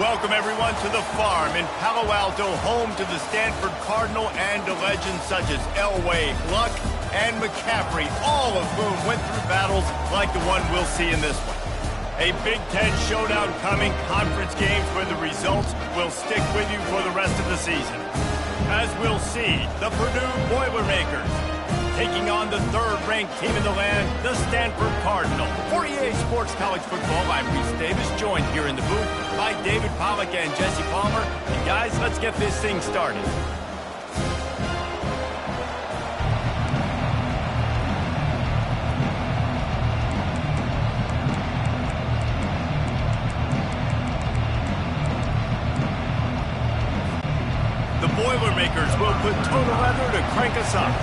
Welcome, everyone, to the farm in Palo Alto, home to the Stanford Cardinal and to legends such as Elway, Luck, and McCaffrey, all of whom went through battles like the one we'll see in this one. A Big Ten showdown coming, conference games where the results will stick with you for the rest of the season. As we'll see, the Purdue Boilermakers taking on the third-ranked team in the land, the Stanford Cardinal. For EA Sports College Football, I'm Reese Davis, joined here in the booth by David Pollack and Jesse Palmer. And guys, let's get this thing started. The Boilermakers will put total leather to crank us up.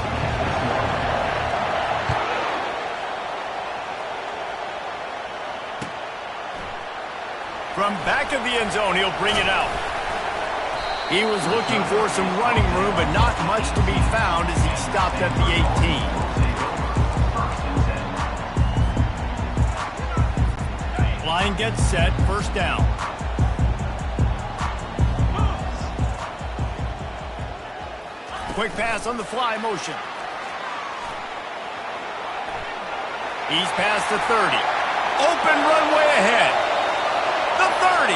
From back of the end zone, he'll bring it out. He was looking for some running room, but not much to be found as he stopped at the 18. Line gets set, first down. Quick pass on the fly motion. He's past the 30. Open runway ahead. The 30.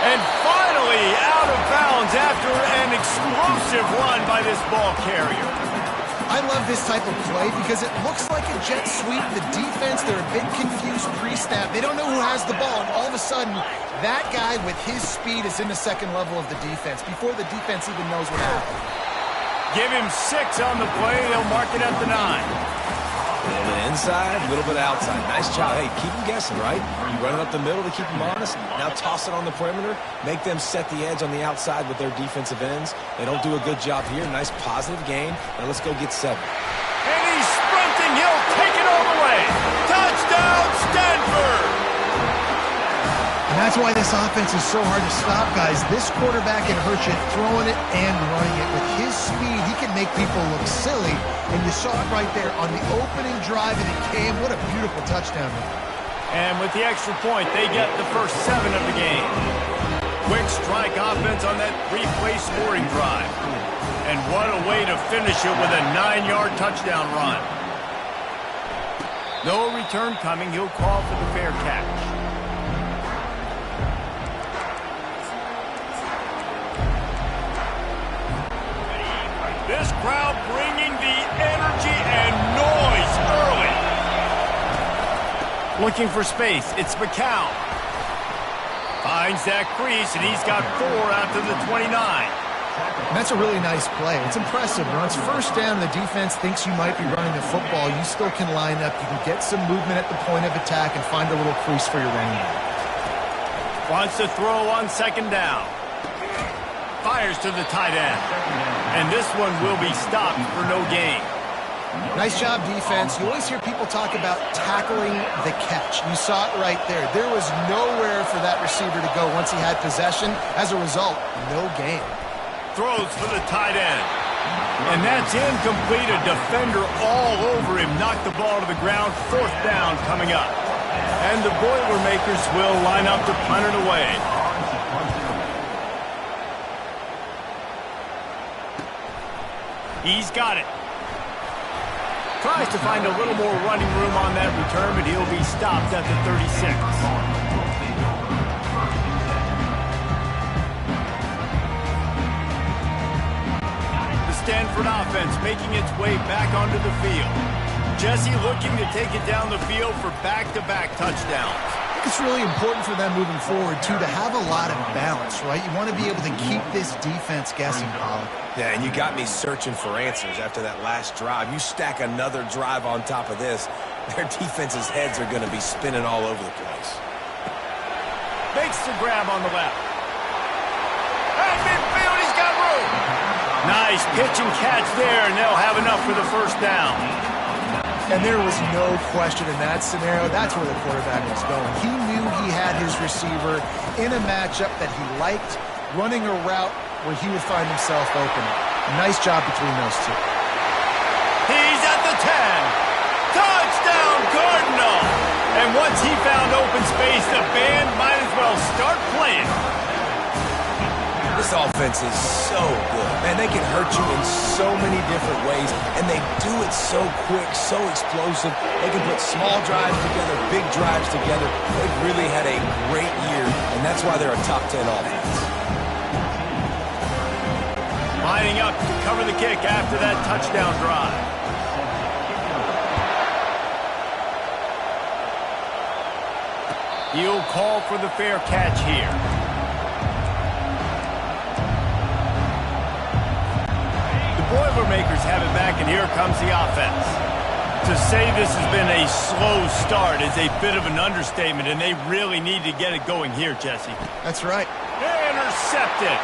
And finally out of bounds after an explosive run by this ball carrier. I love this type of play because it looks like a jet sweep. The defense, they're a bit confused pre-snap. They don't know who has the ball, and all of a sudden, that guy with his speed is in the second level of the defense before the defense even knows what happened. Give him 6 on the play. They'll mark it at the 9. A little bit inside, a little bit outside. Nice job. Hey, keep them guessing, right? You run it up the middle to keep them honest. Now toss it on the perimeter. Make them set the edge on the outside with their defensive ends. They don't do a good job here. Nice positive gain. Now let's go get 7. And he's sprinting. He'll take it all the way. Touchdown, Stanford! And that's why this offense is so hard to stop, guys. This quarterback can hurt you throwing it and running it. With his speed, he can make people look silly. And you saw it right there on the opening drive, and it came. What a beautiful touchdown. And with the extra point, they get the first 7 of the game. Quick strike offense on that 3-play scoring drive. And what a way to finish it with a 9-yard touchdown run. No return coming. He'll call for the fair catch. This crowd bringing the energy and noise early. Looking for space. It's McCown. Finds that crease, and he's got 4 out to the 29. And that's a really nice play. It's impressive. When it's first down, the defense thinks you might be running the football. You still can line up. You can get some movement at the point of attack and find a little crease for your running back. Wants to throw on second down. Fires to the tight end. And this one will be stopped for no gain. Nice job, defense. You always hear people talk about tackling the catch. You saw it right there. There was nowhere for that receiver to go once he had possession. As a result, no gain. Throws for the tight end. And that's incomplete. A defender all over him. Knocked the ball to the ground. 4th down coming up. And the Boilermakers will line up to punt it away. He's got it. Tries to find a little more running room on that return, but he'll be stopped at the 36. The Stanford offense making its way back onto the field. Jesse looking to take it down the field for back-to-back touchdowns. It's really important for them moving forward, too, to have a lot of balance, right? You want to be able to keep this defense guessing, Pollock. Yeah, and you got me searching for answers after that last drive. You stack another drive on top of this, their defense's heads are going to be spinning all over the place. Makes the grab on the left. At midfield, he's got room. Nice pitch and catch there, and they'll have enough for the first down. And there was no question in that scenario. That's where the quarterback was going. He knew he had his receiver in a matchup that he liked, running a route where he would find himself open. Nice job between those two. He's at the 10. Touchdown, Cardinal. And once he found open space, the band might as well start playing. This offense is so good. Man, they can hurt you in so many different ways, and they do it so quick, so explosive. They can put small drives together, big drives together. They've really had a great year, and that's why they're a top 10 offense. Lining up to cover the kick after that touchdown drive. He'll call for the fair catch here. Boilermakers have it back, and here comes the offense. To say this has been a slow start is a bit of an understatement, and they really need to get it going here, Jesse. That's right. Intercepted.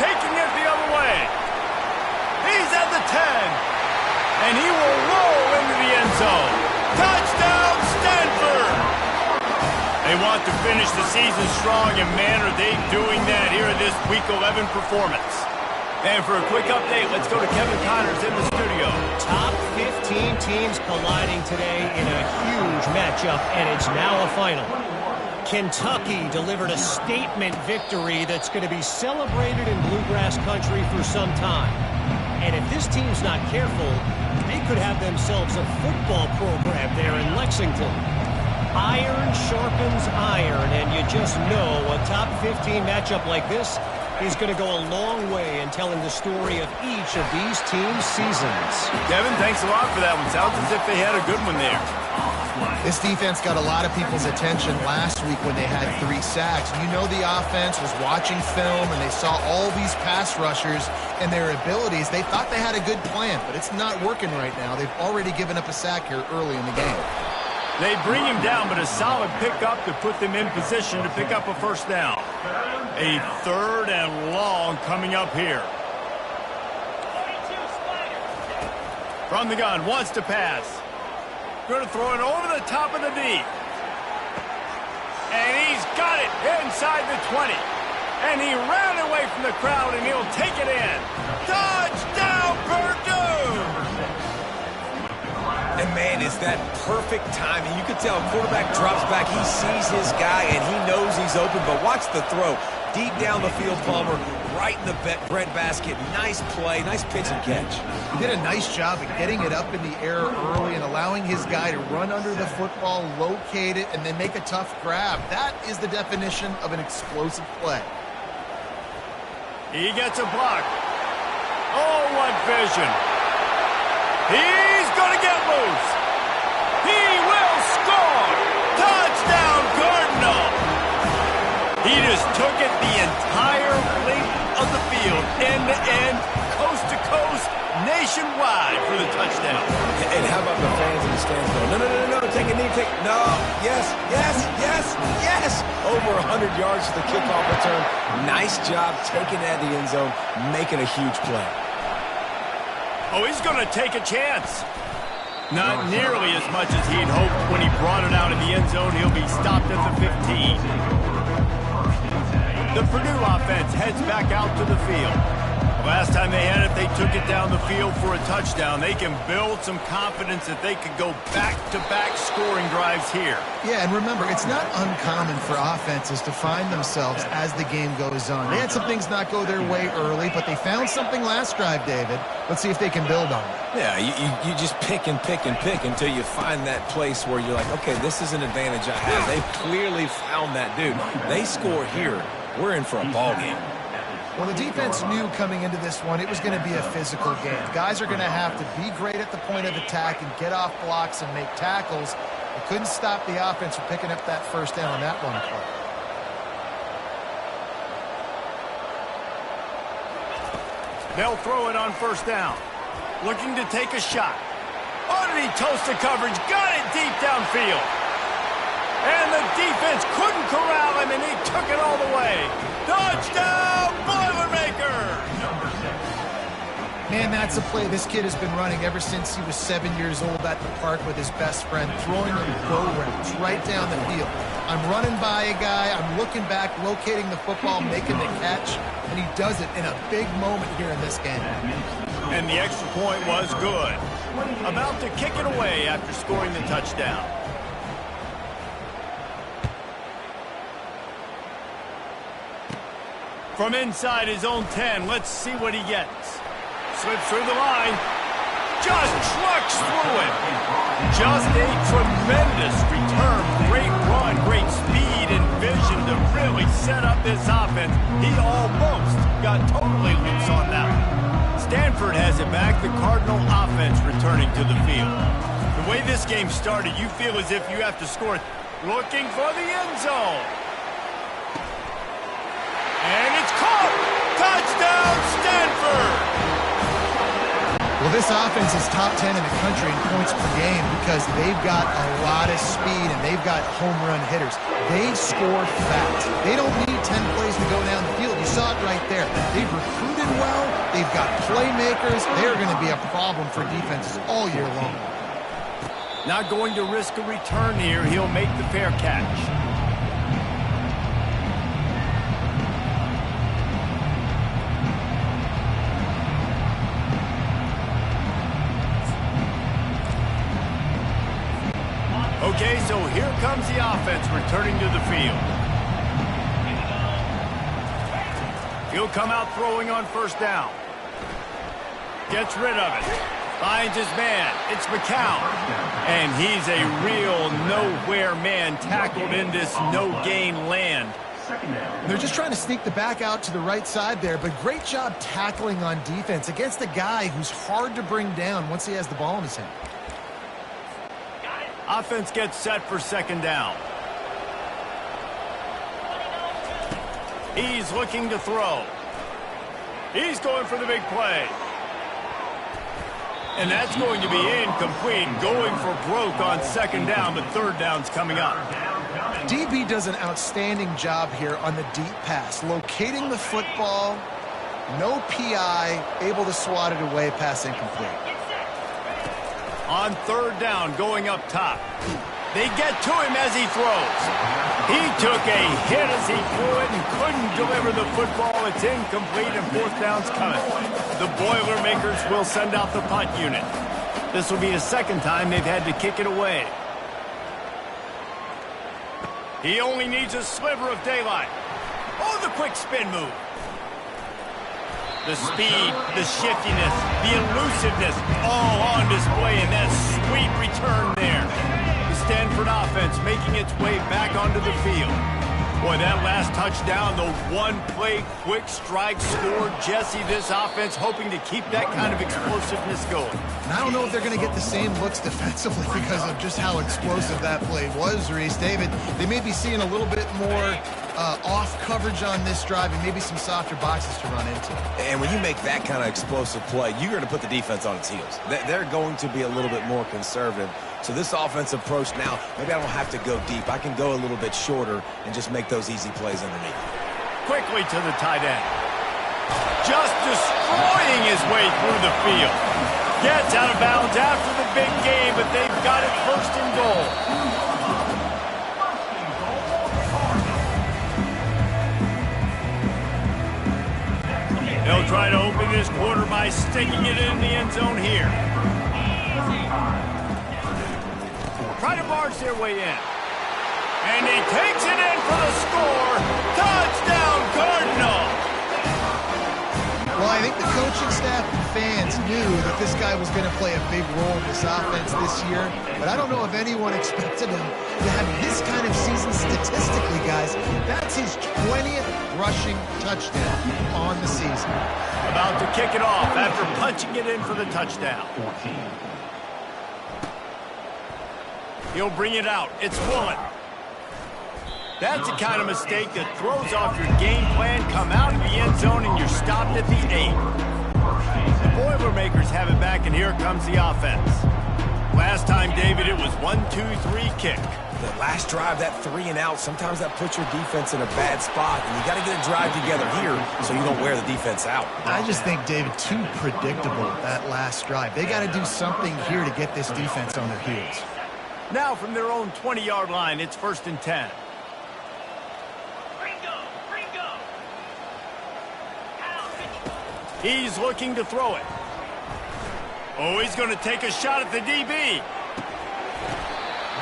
Taking it the other way. He's at the 10. And he will roll into the end zone. Touchdown, Stanford! They want to finish the season strong, and man, are they doing that here in this Week 11 performance. And for a quick update, let's go to Kevin Connors in the studio. Top 15 teams colliding today in a huge matchup, and it's now a final. Kentucky delivered a statement victory that's going to be celebrated in Bluegrass country for some time. And if this team's not careful, they could have themselves a football program there in Lexington. Iron sharpens iron, and you just know a top 15 matchup like this is going to go a long way in telling the story of each of these teams' seasons. Kevin, thanks a lot for that one. Sounds as if they had a good one there. This defense got a lot of people's attention last week when they had 3 sacks. You know the offense was watching film, and they saw all these pass rushers and their abilities. They thought they had a good plan, but it's not working right now. They've already given up a sack here early in the game. They bring him down, but a solid pickup to put them in position to pick up a first down. A 3rd and long coming up here. From the gun, wants to pass. Going to throw it over the top of the D. And he's got it inside the 20. And he ran away from the crowd, and he'll take it in. Touchdown, Purdue! And, man, is that perfect timing. You could tell a quarterback drops back. He sees his guy, and he knows he's open. But watch the throw. Deep down the field, Palmer, right in the breadbasket. Nice play, nice pitch and catch. He did a nice job of getting it up in the air early and allowing his guy to run under the football, locate it, and then make a tough grab. That is the definition of an explosive play. He gets a block. Oh, what vision. He's going to get loose. He will score. Touchdown, Cardinal. He just took it the entire length of the field, end to end, coast to coast, nationwide for the touchdown. And how about the fans in the stands going, no, take a knee, no, yes. Over 100 yards to the kickoff return. Nice job taking that to the end zone, making a huge play. Oh, he's going to take a chance. Not nearly as much as he'd hoped when he brought it out in the end zone. He'll be stopped at the 15. The Purdue offense heads back out to the field. Last time they had it, they took it down the field for a touchdown. They can build some confidence that they could go back-to-back scoring drives here. Yeah, and remember, it's not uncommon for offenses to find themselves as the game goes on. They had some things not go their way early, but they found something last drive, David. Let's see if they can build on it. Yeah, you just pick until you find that place where you're like, okay, this is an advantage I have. They clearly found that dude. They score here. We're in for a ball game. Well, the defense knew coming into this one it was going to be a physical game. Guys are going to have to be great at the point of attack and get off blocks and make tackles. They couldn't stop the offense from picking up that first down on that one play. They'll throw it on first down. Looking to take a shot. Underneath toasted coverage. Got it deep downfield. And the defense couldn't corral him, and he took it all the way. Touchdown, Boilermakers! Man, that's a play this kid has been running ever since he was 7 years old at the park with his best friend, throwing them go routes right down the field. I'm running by a guy, I'm looking back, locating the football, making the catch, and he does it in a big moment here in this game. And the extra point was good. About to kick it away after scoring the touchdown. From inside his own 10, let's see what he gets. Slips through the line. Just trucks through it. Just a tremendous return. Great run, great speed and vision to really set up this offense. He almost got totally loose on that one. Stanford has it back. The Cardinal offense returning to the field. The way this game started, you feel as if you have to score. Looking for the end zone. And it's caught! Touchdown, Stanford! Well, this offense is top 10 in the country in points per game because they've got a lot of speed and they've got home run hitters. They score fast. They don't need 10 plays to go down the field. You saw it right there. They've recruited well. They've got playmakers. They're going to be a problem for defenses all year long. Not going to risk a return here. He'll make the fair catch. Okay, so here comes the offense returning to the field. He'll come out throwing on first down. Gets rid of it. Finds his man. It's McCown. And he's a real nowhere man tackled in this no-gain land. They're just trying to sneak the back out to the right side there, but great job tackling on defense against a guy who's hard to bring down once he has the ball in his hand. Offense gets set for second down. He's looking to throw. He's going for the big play. And that's going to be incomplete. Going for broke on second down, but third down's coming up. DB does an outstanding job here on the deep pass, locating the football, no PI, able to swat it away, pass incomplete. On third down, going up top. They get to him as he throws. He took a hit as he threw it and couldn't deliver the football. It's incomplete and fourth down's coming. The Boilermakers will send out the punt unit. This will be the second time they've had to kick it away. He only needs a sliver of daylight. Oh, the quick spin move. The speed, the shiftiness, the elusiveness, all on display in that sweet return there. The Stanford offense making its way back onto the field. Boy, that last touchdown, the one-play quick strike score. Jesse, this offense hoping to keep that kind of explosiveness going. And I don't know if they're going to get the same looks defensively because of just how explosive that play was, Reese. David, they may be seeing a little bit more off coverage on this drive and maybe some softer boxes to run into. And when you make that kind of explosive play, you're going to put the defense on its heels. They're going to be a little bit more conservative. So this offensive approach now, maybe I don't have to go deep. I can go a little bit shorter and just make those easy plays underneath. Quickly to the tight end. Just destroying his way through the field. Gets out of bounds after the big game, but they've got it first and goal. They'll try to open this quarter by sticking it in the end zone here. Try to barge their way in. And he takes it in for the score. Touchdown, Cardinal! Well, I think the coaching staff and fans knew that this guy was going to play a big role in this offense this year, but I don't know if anyone expected him to have this kind of season statistically, guys. That's his 20th rushing touchdown on the season. About to kick it off after punching it in for the touchdown. He'll bring it out. It's Woolen. That's the kind of mistake that throws off your game plan. Come out of the end zone and you're stopped at the 8. The Boilermakers have it back, and here comes the offense. Last time, David, it was 1-2-3 kick. The last drive, that 3 and out, sometimes that puts your defense in a bad spot, and you got to get a drive together here so you don't wear the defense out. I just think, David, too predictable, that last drive. They got to do something here to get this defense on their heels. Now from their own 20-yard line, it's 1st and 10. He's looking to throw it. Oh, he's going to take a shot at the DB.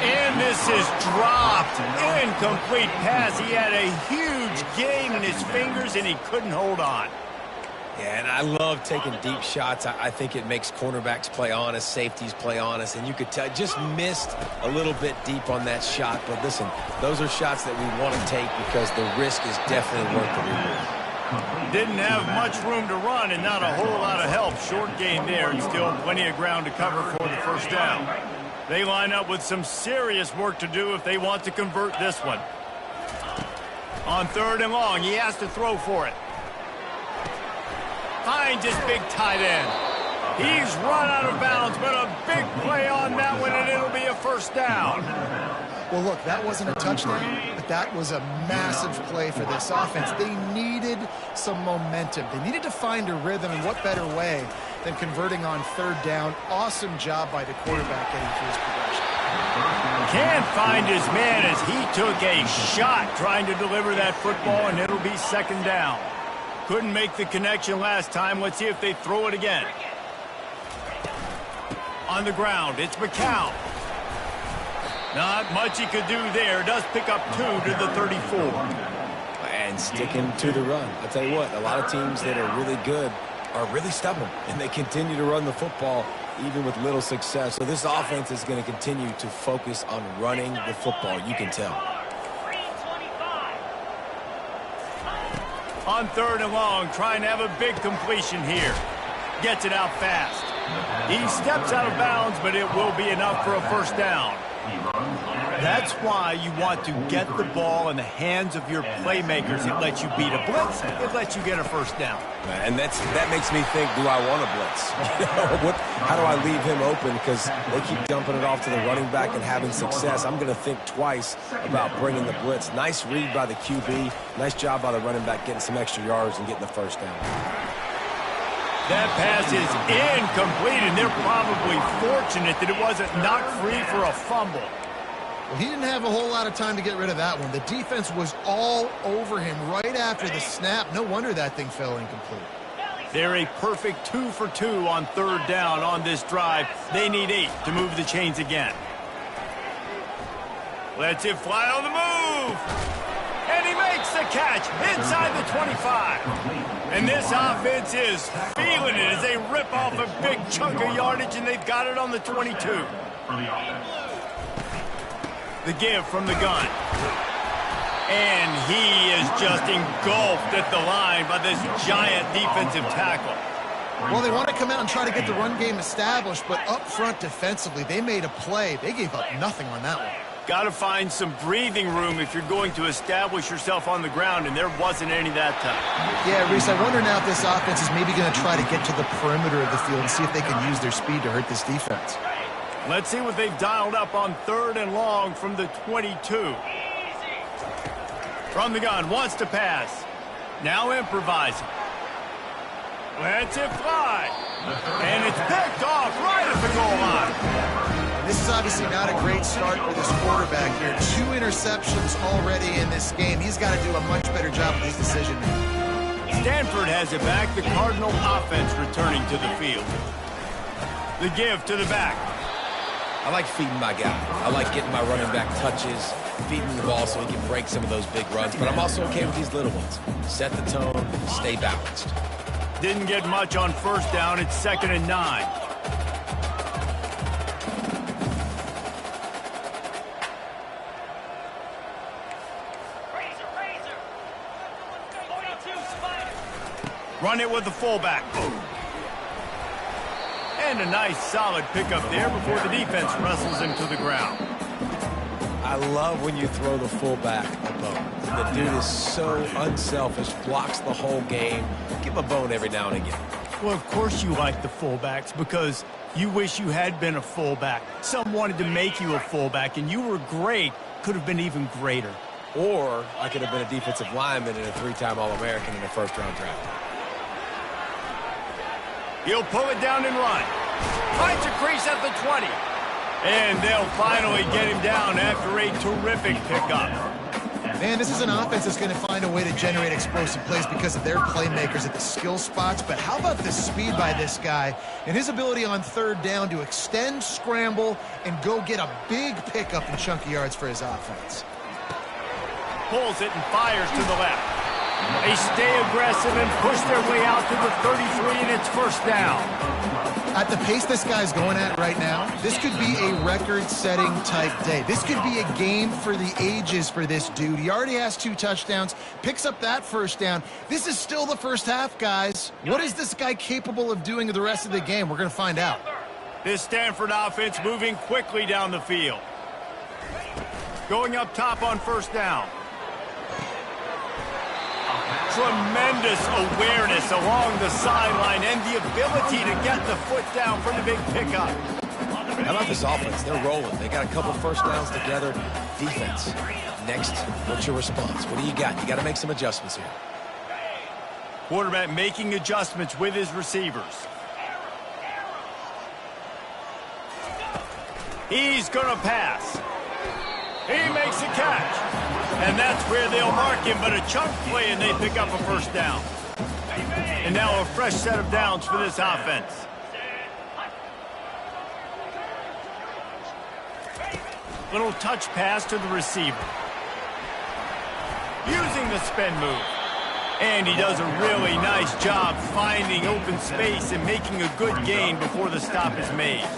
And this is dropped. Incomplete pass. He had a huge gain in his fingers, and he couldn't hold on. Yeah, and I love taking deep shots. I think it makes cornerbacks play honest, safeties play honest, and you could tell just missed a little bit deep on that shot. But listen, those are shots that we want to take because the risk is definitely worth the reward. Didn't have much room to run and not a whole lot of help. Short gain there and still plenty of ground to cover for the first down. They line up with some serious work to do if they want to convert this one. On 3rd and long, he has to throw for it. Finds his big tight end. He's run out of bounds, but a big play on that one, and it'll be a first down. Well, look, that wasn't a touchdown, but that was a massive play for this offense. They needed some momentum. They needed to find a rhythm, and what better way than converting on 3rd down. Awesome job by the quarterback getting through his progression. Can't find his man as he took a shot trying to deliver that football, and it'll be 2nd down. Couldn't make the connection last time. Let's see if they throw it again. On the ground, it's McCown. Not much he could do there. Does pick up 2 to the 34. And sticking to the run. I'll tell you what, a lot of teams that are really good are really stubborn, and they continue to run the football even with little success. So this offense is going to continue to focus on running the football. You can tell. On 3rd and long, trying to have a big completion here. Gets it out fast. He steps out of bounds, but it will be enough for a first down. That's why you want to get the ball in the hands of your playmakers. It lets you beat a blitz. It lets you get a first down. And that makes me think, do I want a blitz? How do I leave him open? Because they keep dumping it off to the running back and having success. I'm going to think twice about bringing the blitz. Nice read by the QB. Nice job by the running back getting some extra yards and getting the first down. That pass is incomplete, and they're probably fortunate that it wasn't knocked free for a fumble. Well, he didn't have a whole lot of time to get rid of that one. The defense was all over him right after the snap. No wonder that thing fell incomplete. They're a perfect 2 for 2 on 3rd down on this drive. They need 8 to move the chains again. Lets it fly on the move. And he makes the catch inside the 25. And this offense is feeling it as they rip off a big chunk of yardage, and they've got it on the 22. The give from the gun. And he is just engulfed at the line by this giant defensive tackle. Well, they want to come out and try to get the run game established, but up front defensively, they made a play. They gave up nothing on that one. Got to find some breathing room if you're going to establish yourself on the ground, and there wasn't any that time. Yeah, Reese, I wonder now if this offense is maybe going to try to get to the perimeter of the field and see if they can use their speed to hurt this defense. Let's see what they've dialed up on 3rd and long from the 22. From the gun, wants to pass. Now improvising. Lets it fly. And it's picked off right at the goal line. This is obviously not a great start for this quarterback here. 2 interceptions already in this game. He's got to do a much better job with his decision-making. Stanford has it back. The Cardinal offense returning to the field. The give to the back. I like feeding my guy. I like getting my running back touches, feeding the ball so he can break some of those big runs. But I'm also okay with these little ones. Set the tone, stay balanced. Didn't get much on 1st down. It's 2nd and 9. Run it with the fullback. And a nice solid pickup there before the defense wrestles him to the ground. I love when you throw the fullback a bone. The dude is so unselfish, blocks the whole game. Give him a bone every now and again. Well, of course you like the fullbacks because you wish you had been a fullback. Some wanted to make you a fullback, and you were great. Could have been even greater. Or I could have been a defensive lineman and a 3-time All-American in a 1st-round draft. He'll pull it down and run. Finds a crease at the 20. And they'll finally get him down after a terrific pickup. Man, this is an offense that's going to find a way to generate explosive plays because of their playmakers at the skill spots. But how about the speed by this guy and his ability on 3rd down to extend, scramble, and go get a big pickup and chunky yards for his offense. Pulls it and fires to the left. They stay aggressive and push their way out to the 33, and it's 1st down. At the pace this guy's going at right now, this could be a record-setting type day. This could be a game for the ages for this dude. He already has 2 touchdowns, picks up that 1st down. This is still the 1st half, guys. What is this guy capable of doing the rest of the game? We're going to find out. This Stanford offense moving quickly down the field. Going up top on 1st down. Tremendous awareness along the sideline and the ability to get the foot down for the big pickup. How about this offense? They're rolling. They got a couple 1st downs together. Defense. Next, what's your response? What do you got? You got to make some adjustments here. Quarterback making adjustments with his receivers. He's going to pass. He makes a catch. And that's where they'll mark him, but a chunk play, and they pick up a 1st down. And now a fresh set of downs for this offense. Little touch pass to the receiver. Using the spin move. And he does a really nice job finding open space and making a good gain before the stop is made.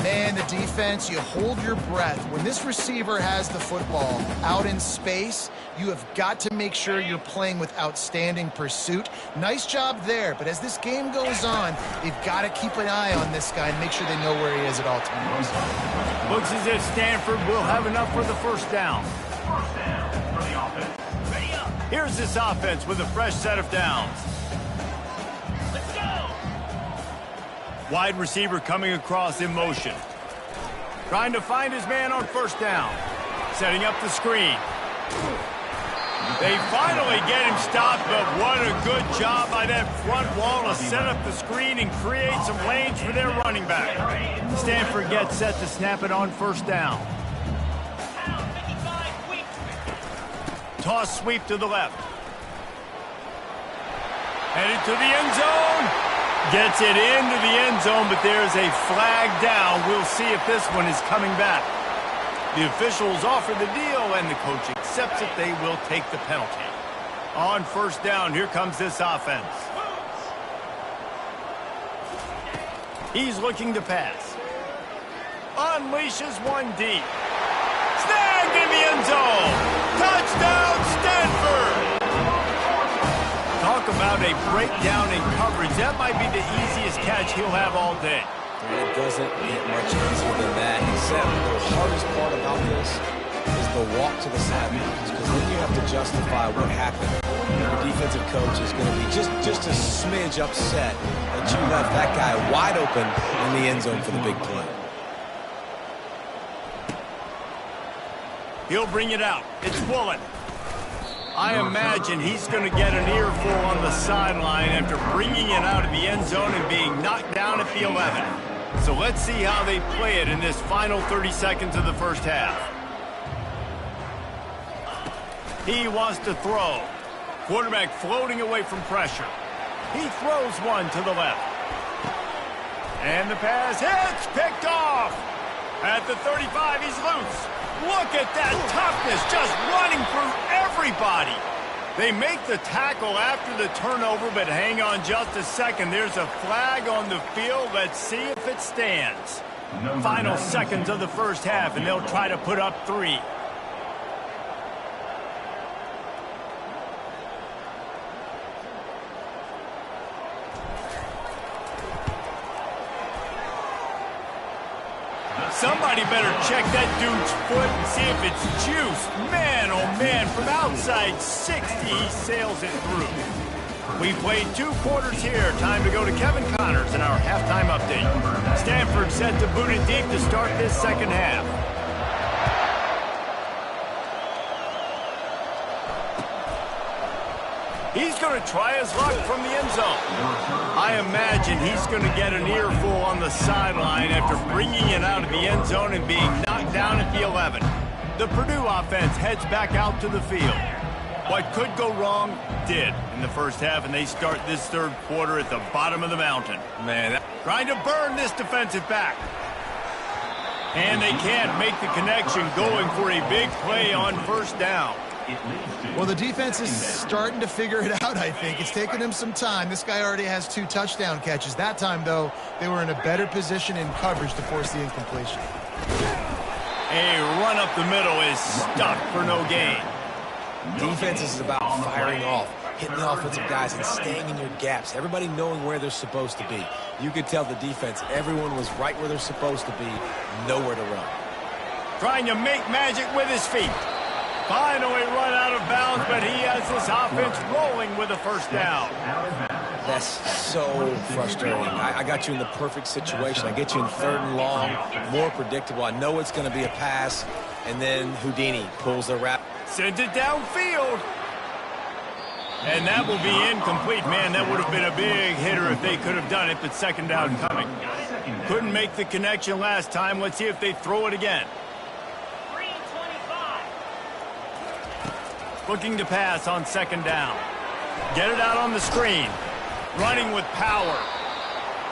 Man, the defense, you hold your breath. When this receiver has the football out in space, you have got to make sure you're playing with outstanding pursuit. Nice job there, but as this game goes on, they've got to keep an eye on this guy and make sure they know where he is at all times. Looks as if Stanford will have enough for the 1st down. Here's this offense with a fresh set of downs. Wide receiver coming across in motion. Trying to find his man on 1st down. Setting up the screen. They finally get him stopped, but what a good job by that front wall to set up the screen and create some lanes for their running back. Stanford gets set to snap it on 1st down. Toss sweep to the left. Headed to the end zone. Gets it into the end zone, but there's a flag down. We'll see if this one is coming back. The officials offer the deal, and the coach accepts. accepts it, they will take the penalty. On first down, here comes this offense. He's looking to pass. Unleashes one deep. Snagged in the end zone. Touchdown, Stanford! Talk about a breakdown in coverage. That might be the easiest catch he'll have all day. It doesn't get much easier than that, except the hardest part about this is the walk to the sidelines, because then you have to justify what happened. The defensive coach is going to be just a smidge upset that you left that guy wide open in the end zone for the big play. He'll bring it out. It's Bullet. I imagine he's going to get an earful on the sideline after bringing it out of the end zone and being knocked down at the 11. So let's see how they play it in this final 30 seconds of the first half. He wants to throw. Quarterback floating away from pressure. He throws one to the left. And the pass hits, picked off. At the 35, he's loose. Look at that toughness, just running through everybody. They make the tackle after the turnover, but hang on just a second. There's a flag on the field. Let's see if it stands. Final seconds of the first half, and they'll try to put up 3. Somebody better check that dude's foot and see if it's juice. Man, oh man, from outside 60, he sails it through. We played 2 quarters here. Time to go to Kevin Connors in our halftime update. Stanford set to boot it deep to start this second half. He's going to try his luck from the end zone. I imagine he's going to get an earful on the sideline after bringing it out of the end zone and being knocked down at the 11. The Purdue offense heads back out to the field. What could go wrong did in the first half, and they start this third quarter at the bottom of the mountain. Man, trying to burn this defensive back. And they can't make the connection, going for a big play on first down. Well, the defense is starting to figure it out, I think. It's taken them some time. This guy already has 2 touchdown catches. That time, though, they were in a better position in coverage to force the incompletion. A run up the middle is stuck for no gain. Defense is about firing off, hitting the offensive guys and staying in your gaps. Everybody knowing where they're supposed to be. You could tell the defense, everyone was right where they're supposed to be, nowhere to run. Trying to make magic with his feet. Finally run out of bounds, but he has this offense rolling with a first down. That's so frustrating. I got you in the perfect situation. I get you in 3rd and long, more predictable. I know it's going to be a pass, and then Houdini pulls the wrap. Sends it downfield. And that will be incomplete. Man, that would have been a big hitter if they could have done it, but second down coming. Couldn't make the connection last time. Let's see if they throw it again. Looking to pass on second down. Get it out on the screen. Running with power.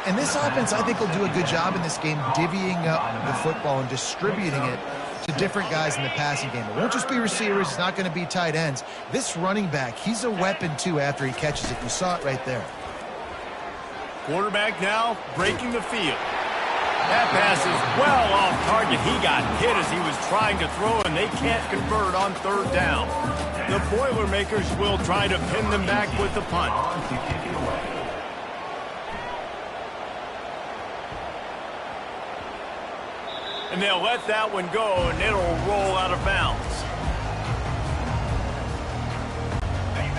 And this offense, I think, will do a good job in this game divvying up the football and distributing it to different guys in the passing game. It won't just be receivers. It's not going to be tight ends. This running back, he's a weapon, too, after he catches it. You saw it right there. Quarterback now breaking the field. That pass is well off target. He got hit as he was trying to throw, and they can't convert on third down. The Boilermakers will try to pin them back with the punt. And they'll let that one go, and it'll roll out of bounds.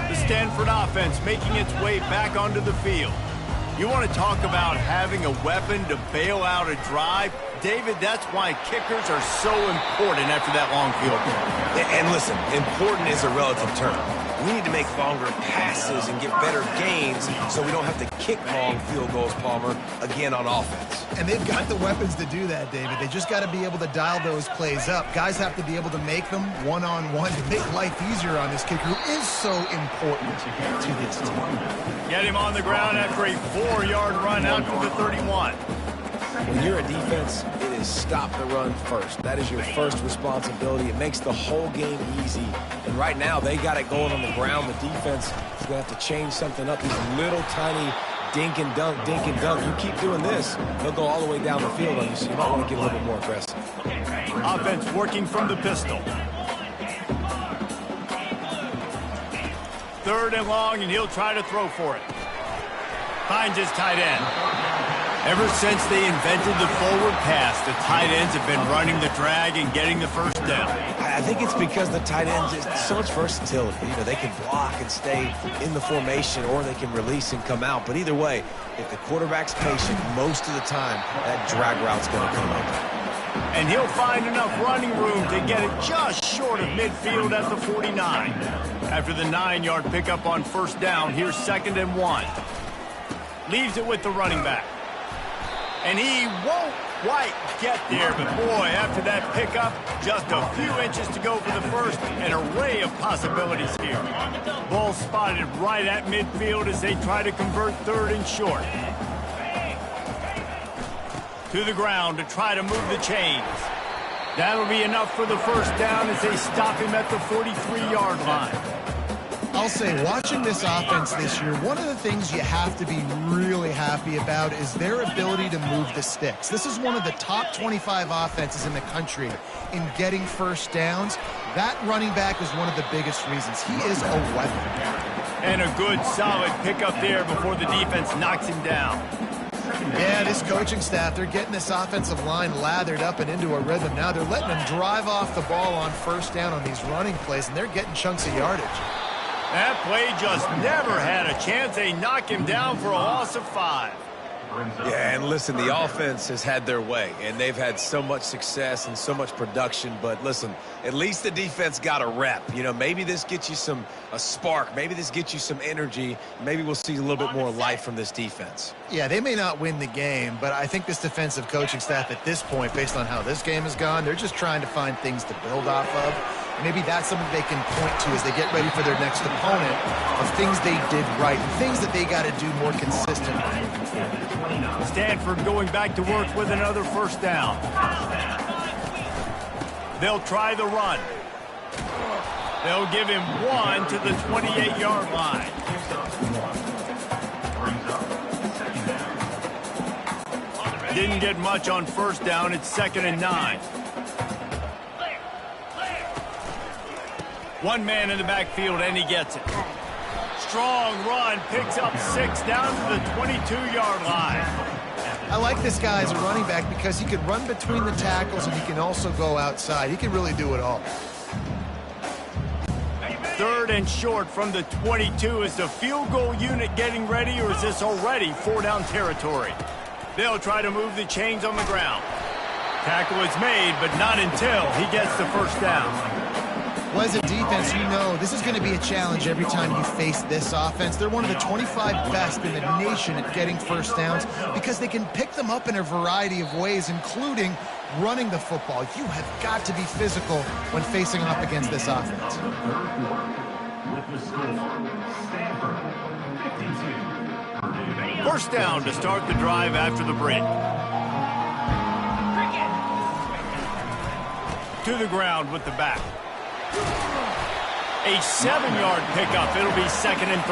The Stanford offense making its way back onto the field. You want to talk about having a weapon to bail out a drive? David, that's why kickers are so important after that long field goal. And listen, important is a relative term. We need to make longer passes and get better gains so we don't have to kick long field goals, Palmer, again on offense. And they've got the weapons to do that, David. They just got to be able to dial those plays up. Guys have to be able to make them one-on-one to make life easier on this kicker, who is so important to this team. Get him on the ground after a 4-yard run out to the 31. When you're you're a defense, it is stop the run first. That is your first responsibility. It makes the whole game easy. And right now, they got it going on the ground. The defense is going to have to change something up. These little tiny dink and dunk, dink and dunk. You keep doing this, they'll go all the way down the field on you, so you might want to get a little bit more aggressive. Offense working from the pistol. 3rd and long, and he'll try to throw for it. Finds his tight end. Ever since they invented the forward pass, the tight ends have been running the drag and getting the first down. I think it's because the tight ends is so much versatility. You know, they can block and stay in the formation, or they can release and come out. But either way, if the quarterback's patient, most of the time, that drag route's going to come up. And he'll find enough running room to get it just short of midfield at the 49. After the 9-yard pickup on 1st down, here's 2nd and 1. Leaves it with the running back. And he won't quite get there, but boy, after that pickup, just a few inches to go for the first. An array of possibilities here. Ball spotted right at midfield as they try to convert 3rd and short. To the ground to try to move the chains. That'll be enough for the first down as they stop him at the 43-yard line. I'll say, watching this offense this year, one of the things you have to be really happy about is their ability to move the sticks. This is one of the top 25 offenses in the country in getting first downs. That running back is one of the biggest reasons. He is a weapon. And a good, solid pickup there before the defense knocks him down. Yeah, this coaching staff, they're getting this offensive line lathered up and into a rhythm. Now they're letting them drive off the ball on 1st down on these running plays, and they're getting chunks of yardage. That play just never had a chance. They knock him down for a loss of 5. Yeah, and listen, the offense has had their way, and they've had so much success and so much production. But listen, at least the defense got a rep. You know, maybe this gets you a spark. Maybe this gets you some energy. Maybe we'll see a little bit more life from this defense. Yeah, they may not win the game, but I think this defensive coaching staff at this point, based on how this game has gone, they're just trying to find things to build off of. Maybe that's something they can point to as they get ready for their next opponent, of things they did right, things that they got to do more consistently. Stanford going back to work with another 1st down. They'll try the run. They'll give him 1 to the 28-yard line. Didn't get much on 1st down. It's 2nd and 9. One man in the backfield, and he gets it. Strong run, picks up 6 down to the 22-yard line. I like this guy as a running back because he can run between the tackles and he can also go outside. He can really do it all. 3rd and short from the 22. Is the field goal unit getting ready, or is this already 4-down territory? They'll try to move the chains on the ground. Tackle is made, but not until he gets the 1st down. Well, as a defense, you know this is going to be a challenge every time you face this offense. They're one of the 25 best in the nation at getting 1st downs because they can pick them up in a variety of ways, including running the football. You have got to be physical when facing off against this offense. First down to start the drive after the break. To the ground with the back. A 7-yard pickup. It'll be 2nd and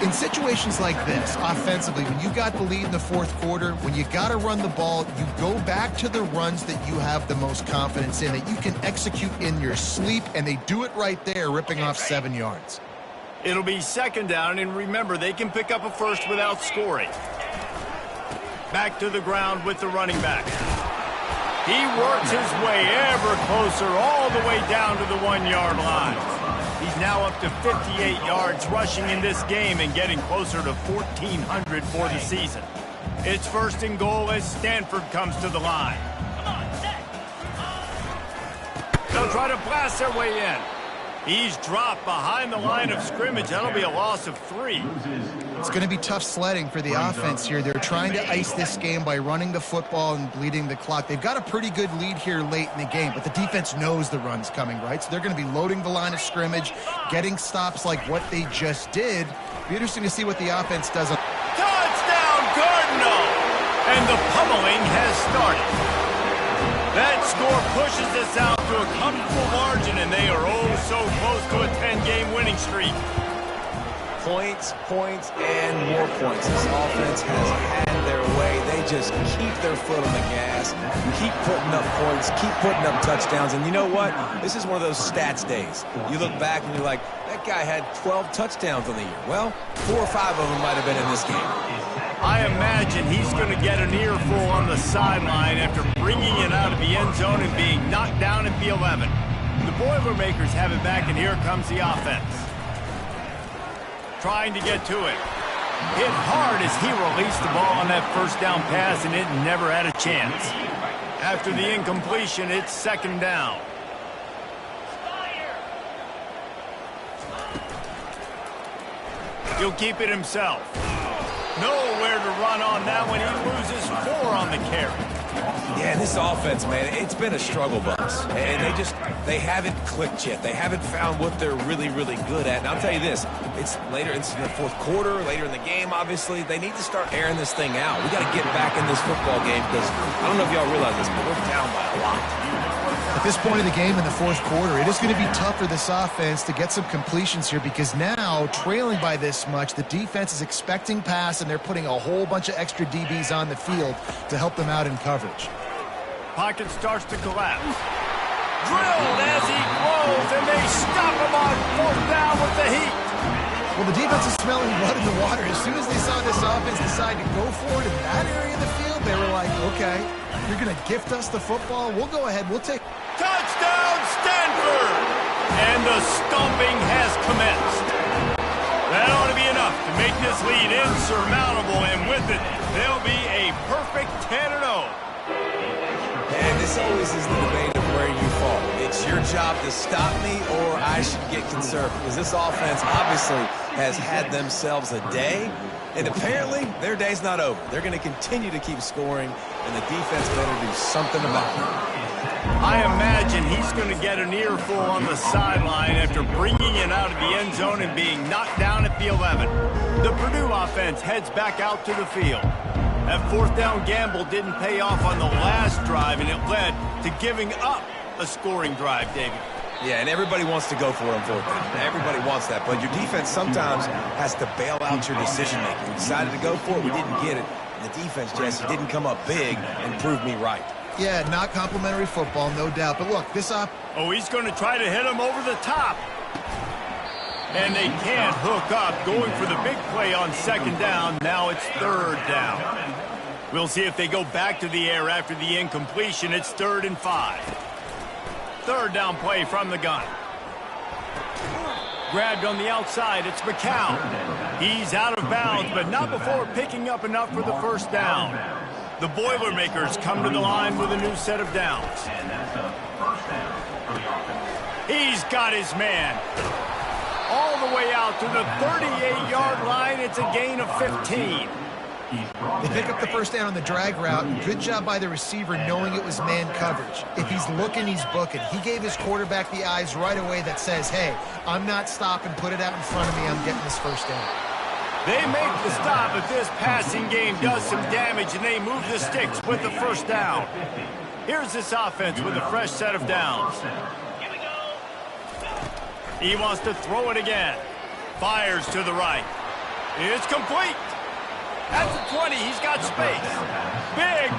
3. In situations like this, offensively, when you got the lead in the 4th quarter, when you got to run the ball, you go back to the runs that you have the most confidence in, that you can execute in your sleep, and they do it right there, ripping off 7 yards. It'll be 2nd down, and remember, they can pick up a first without scoring. Back to the ground with the running back. He works his way ever closer all the way down to the 1-yard line. He's now up to 58 yards rushing in this game and getting closer to 1,400 for the season. It's 1st and goal as Stanford comes to the line. They'll try to blast their way in. He's dropped behind the line of scrimmage. That'll be a loss of 3. It's going to be tough sledding for the offense here. They're trying to ice this game by running the football and bleeding the clock. They've got a pretty good lead here late in the game, but the defense knows the run's coming, right? So they're going to be loading the line of scrimmage, getting stops like what they just did. Be interesting to see what the offense does. Touchdown, Cardinal! And the pummeling has started. That score pushes us out to a comfortable margin, and they are oh so close to a 10-game winning streak. Points, points, and more points. This offense has had their way. They just keep their foot on the gas, keep putting up points, keep putting up touchdowns. And you know what? This is one of those stats days. You look back and you're like, that guy had 12 touchdowns on the year. Well, 4 or 5 of them might have been in this game. I imagine he's going to get an earful on the sideline after bringing it out of the end zone and being knocked down at the 11. The Boilermakers have it back, and here comes the offense. Trying to get to it. Hit hard as he released the ball on that first down pass, and it never had a chance. After the incompletion, it's second down. He'll keep it himself. Nowhere to run on that one. He loses 4 on the carry. Yeah, this offense, man, it's been a struggle bus. And they haven't clicked yet. They haven't found what they're really, really good at. And I'll tell you this, it's in the fourth quarter, later in the game, obviously. They need to start airing this thing out. We got to get back in this football game because I don't know if y'all realize this, but we're down by a lot. At this point of the game in the fourth quarter, it is going to be tough for this offense to get some completions here because now, trailing by this much, the defense is expecting pass, and they're putting a whole bunch of extra DBs on the field to help them out in coverage. Pocket starts to collapse. Drilled as he grows, and they stop him on fourth down with the heat. Well, the defense is smelling blood in the water. As soon as they saw this offense decide to go for it in that area of the field, they were like, okay, you're going to gift us the football. We'll go ahead. We'll take... Touchdown, Stanford! And the stomping has commenced. That ought to be enough to make this lead insurmountable, and with it, they'll be a perfect 10-0. And this always is the debate of where you fall. It's your job to stop me, or I should get conservative. Because this offense obviously has had themselves a day, and apparently their day's not over. They're going to continue to keep scoring, and the defense better do something about it. I imagine he's going to get an earful on the sideline after bringing it out of the end zone and being knocked down at the 11. The Purdue offense heads back out to the field. That fourth down gamble didn't pay off on the last drive, and it led to giving up a scoring drive, David. Yeah, and everybody wants to go for it on fourth down. Everybody wants that, but your defense sometimes has to bail out your decision-making. We decided to go for it, we didn't get it. And the defense, Jesse, didn't come up big and prove me right. Yeah, not complimentary football, no doubt. But look, this Oh, he's going to try to hit him over the top. And they can't hook up, going for the big play on second down. Now it's third down. We'll see if they go back to the air after the incompletion. It's 3rd and 5. Third down play from the gun. Grabbed on the outside, it's McCown. He's out of bounds, but not before picking up enough for the first down. The Boilermakers come to the line with a new set of downs. He's got his man. All the way out to the 38-yard line. It's a gain of 15. They pick up the first down on the drag route. Good job by the receiver knowing it was man coverage. If he's looking, he's booking. He gave his quarterback the eyes right away that says, hey, I'm not stopping. Put it out in front of me. I'm getting this first down. They make the stop, but this passing game does some damage, and they move the sticks with the first down. Here's this offense with a fresh set of downs. He wants to throw it again. Fires to the right. It's complete. At the 20, he's got space.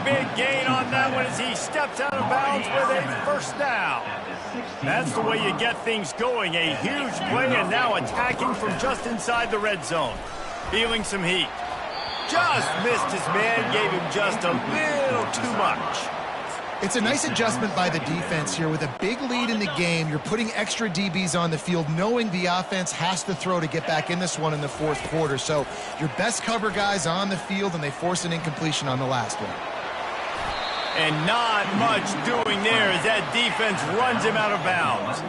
Big gain on that one as he steps out of bounds with a first down. That's the way you get things going. A huge play, and now attacking from just inside the red zone. Feeling some heat. Just missed his man, gave him just a little too much. It's a nice adjustment by the defense here. With a big lead in the game, you're putting extra DBs on the field, knowing the offense has to throw to get back in this one in the fourth quarter. So your best cover guys on the field, and they force an incompletion on the last one. And not much doing there as that defense runs him out of bounds.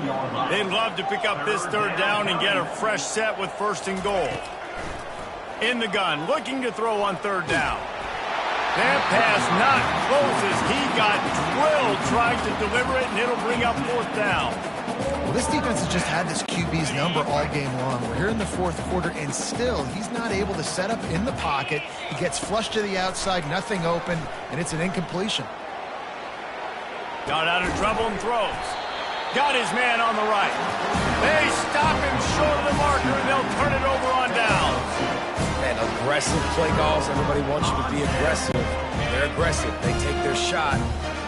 They'd love to pick up this third down and get a fresh set with 1st and goal. In the gun, looking to throw on third down. That pass not close as he got drilled trying to deliver it, and it'll bring up 4th down. Well, this defense has just had this QB's number all game long. We're here in the fourth quarter, and still he's not able to set up in the pocket. He gets flushed to the outside, nothing open, and it's an incompletion. Got out of trouble and throws. Got his man on the right. They stop him short of the marker, and they'll turn it over on downs. And aggressive play calls. Everybody wants you to be aggressive. They're aggressive. They take their shot.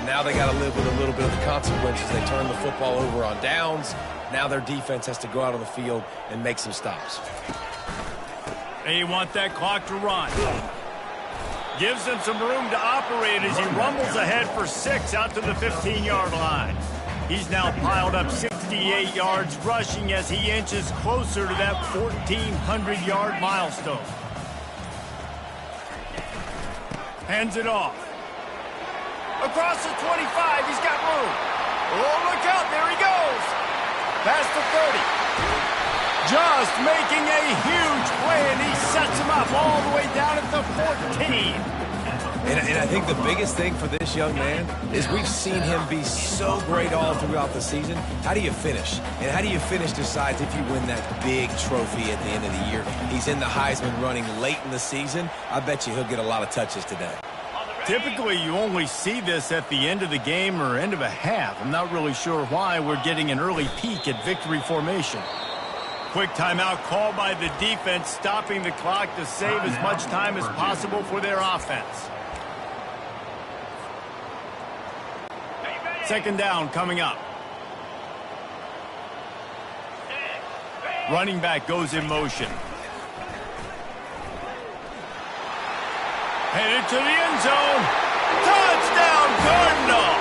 Now they got to live with a little bit of the consequences. They turn the football over on downs. Now their defense has to go out on the field and make some stops. They want that clock to run. Gives them some room to operate as he rumbles ahead for 6 out to the 15-yard line. He's now piled up 68 yards rushing as he inches closer to that 1,400-yard milestone. Hands it off. Across the 25, he's got room. Oh, look out, there he goes. Past the 30. Just making a huge play, and he sets him up all the way down at the 14. And I think the biggest thing for this young man is we've seen him be so great all throughout the season. How do you finish? And how do you finish decides if you win that big trophy at the end of the year. He's in the Heisman running late in the season. I bet you he'll get a lot of touches today. Typically, you only see this at the end of the game or end of a half. I'm not really sure why we're getting an early peek at victory formation. Quick timeout called by the defense, stopping the clock to save as much time as possible for their offense. Second down coming up. Running back goes in motion. Headed to the end zone. Touchdown, Cardinal!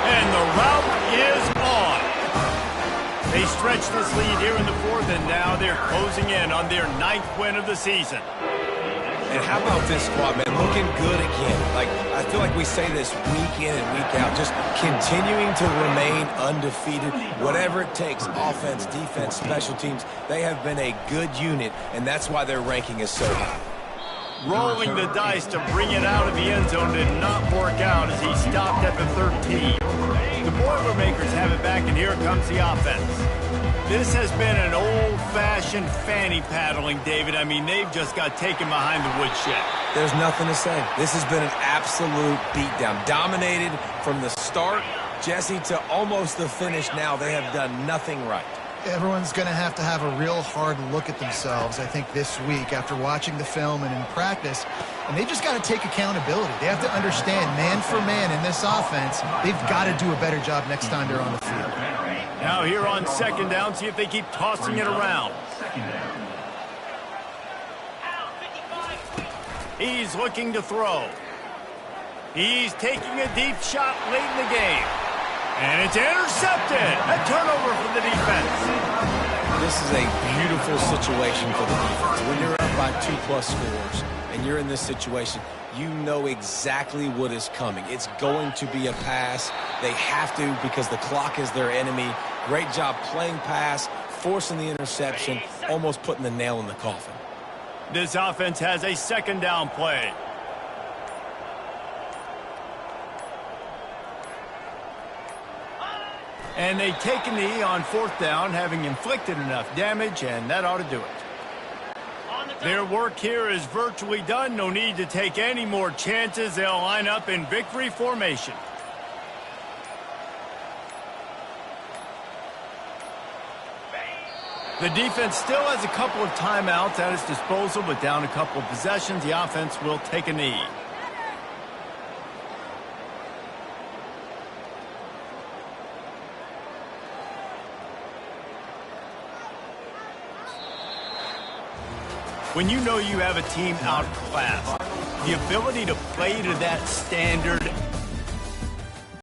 And the route is on. They stretch this lead here in the fourth, and now they're closing in on their 9th win of the season. And how about this squad, man? Looking good again. Like, I feel like we say this week in and week out, just continuing to remain undefeated. Whatever it takes, offense, defense, special teams, they have been a good unit, and that's why their ranking is so high. Rolling the dice to bring it out of the end zone did not work out as he stopped at the 13. The Boilermakers have it back, and here comes the offense. This has been an old-fashioned fanny paddling, David. I mean, they've just got taken behind the woodshed. There's nothing to say. This has been an absolute beatdown. Dominated from the start, Jesse, to almost the finish now. They have done nothing right. Everyone's going to have a real hard look at themselves, I think, this week after watching the film and in practice. And they just got to take accountability. They have to understand, man for man in this offense, they've got to do a better job next time they're on the field. Now here on second down, see if they keep tossing it around. He's looking to throw. He's taking a deep shot late in the game. And it's intercepted. A turnover for the defense. This is a beautiful situation for the defense. When you're up by 2+ scores and you're in this situation, you know exactly what is coming. It's going to be a pass. They have to because the clock is their enemy. Great job playing pass, forcing the interception, almost putting the nail in the coffin. This offense has a second down play. And they take a knee on fourth down, having inflicted enough damage, and that ought to do it. Their work here is virtually done. No need to take any more chances. They'll line up in victory formation. The defense still has a couple of timeouts at its disposal, but down a couple of possessions, the offense will take a knee. When you know you have a team outclassed, the ability to play to that standard